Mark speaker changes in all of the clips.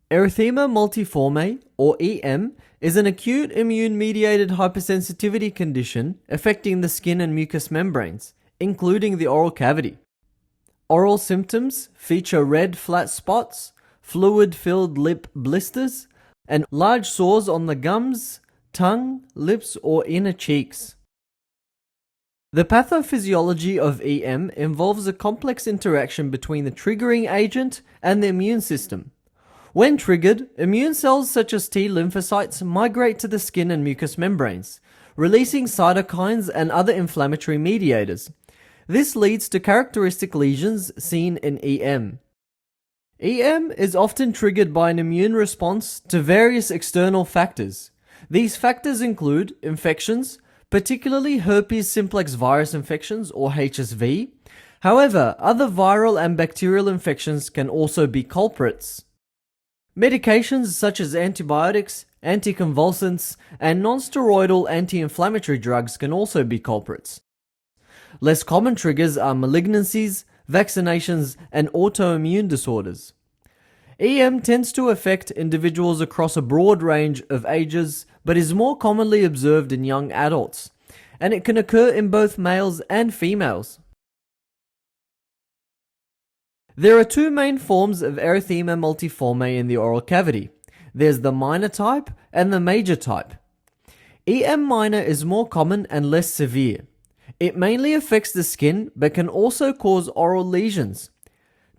Speaker 1: Erythema multiforme, or EM, is an acute immune-mediated hypersensitivity condition affecting the skin and mucous membranes, including the oral cavity. Oral symptoms feature red flat spots, fluid-filled lip blisters, and large sores on the gums, tongue, lips, or inner cheeks. The pathophysiology of EM involves a complex interaction between the triggering agent and the immune system. When triggered, immune cells such as T lymphocytes migrate to the skin and mucous membranes, releasing cytokines and other inflammatory mediators. This leads to characteristic lesions seen in EM. EM is often triggered by an immune response to various external factors. These factors include infections, particularly herpes simplex virus infections or HSV. However, other viral and bacterial infections can also be culprits. Medications such as antibiotics, anticonvulsants, and non-steroidal anti-inflammatory drugs can also be culprits. Less common triggers are malignancies, vaccinations, and autoimmune disorders. EM tends to affect individuals across a broad range of ages, but is more commonly observed in young adults, and it can occur in both males and females. There are two main forms of erythema multiforme in the oral cavity. There's the minor type and the major type. EM minor is more common and less severe. It mainly affects the skin but can also cause oral lesions.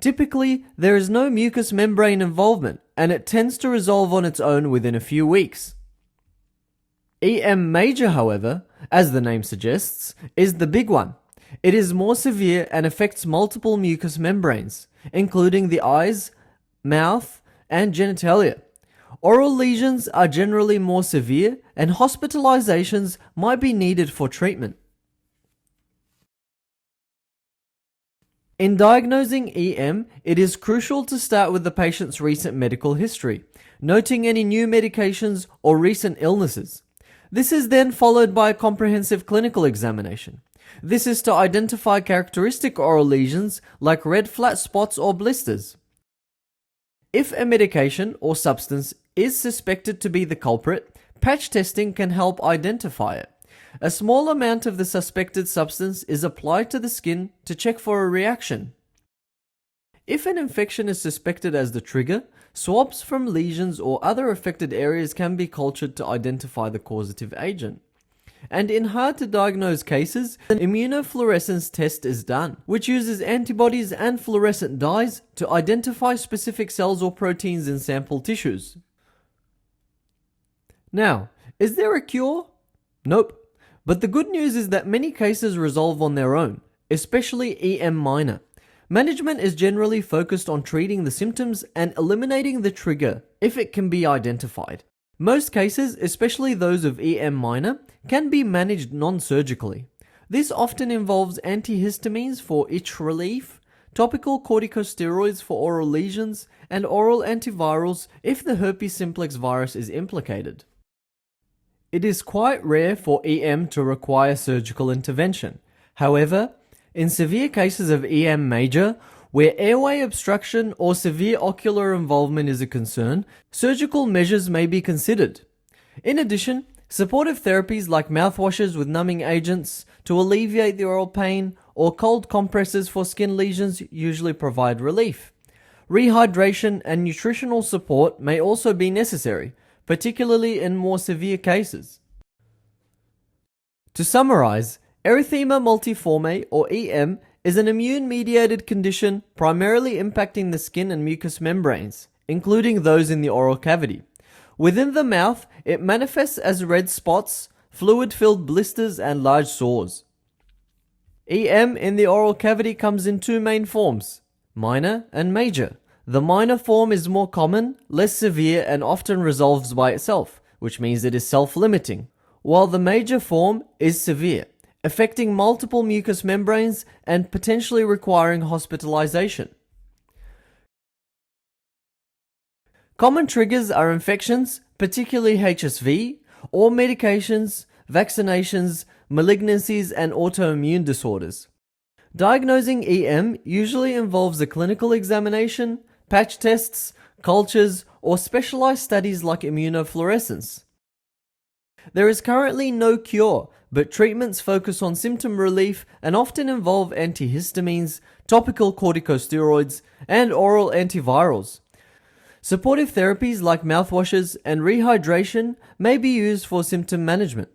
Speaker 1: Typically, there is no mucous membrane involvement and it tends to resolve on its own within a few weeks. EM major, however, as the name suggests, is the big one. It is more severe and affects multiple mucous membranes, including the eyes, mouth, and genitalia. Oral lesions are generally more severe and hospitalizations might be needed for treatment. In diagnosing EM, it is crucial to start with the patient's recent medical history, noting any new medications or recent illnesses. This is then followed by a comprehensive clinical examination. This is to identify characteristic oral lesions like red flat spots or blisters. If a medication or substance is suspected to be the culprit, patch testing can help identify it. A small amount of the suspected substance is applied to the skin to check for a reaction. If an infection is suspected as the trigger, swabs from lesions or other affected areas can be cultured to identify the causative agent. And in hard-to-diagnose cases, an immunofluorescence test is done, which uses antibodies and fluorescent dyes to identify specific cells or proteins in sample tissues. Now, is there a cure? Nope. But the good news is that many cases resolve on their own, especially EM minor. Management is generally focused on treating the symptoms and eliminating the trigger if it can be identified. Most cases, especially those of EM minor, can be managed non-surgically. This often involves antihistamines for itch relief, topical corticosteroids for oral lesions, and oral antivirals if the herpes simplex virus is implicated. It is quite rare for EM to require surgical intervention. However, in severe cases of EM major, where airway obstruction or severe ocular involvement is a concern, surgical measures may be considered. In addition, supportive therapies like mouthwashes with numbing agents to alleviate the oral pain or cold compresses for skin lesions usually provide relief. Rehydration and nutritional support may also be necessary, particularly in more severe cases. To summarize, erythema multiforme, or EM, is an immune-mediated condition primarily impacting the skin and mucous membranes, including those in the oral cavity. Within the mouth, it manifests as red spots, fluid-filled blisters, and large sores. EM in the oral cavity comes in two main forms, minor and major. The minor form is more common, less severe, and often resolves by itself, which means it is self-limiting, while the major form is severe, affecting multiple mucous membranes and potentially requiring hospitalization. Common triggers are infections, particularly HSV, or medications, vaccinations, malignancies, and autoimmune disorders. Diagnosing EM usually involves a clinical examination, patch tests, cultures, or specialized studies like immunofluorescence. There is currently no cure, but treatments focus on symptom relief and often involve antihistamines, topical corticosteroids, and oral antivirals. Supportive therapies like mouthwashes and rehydration may be used for symptom management.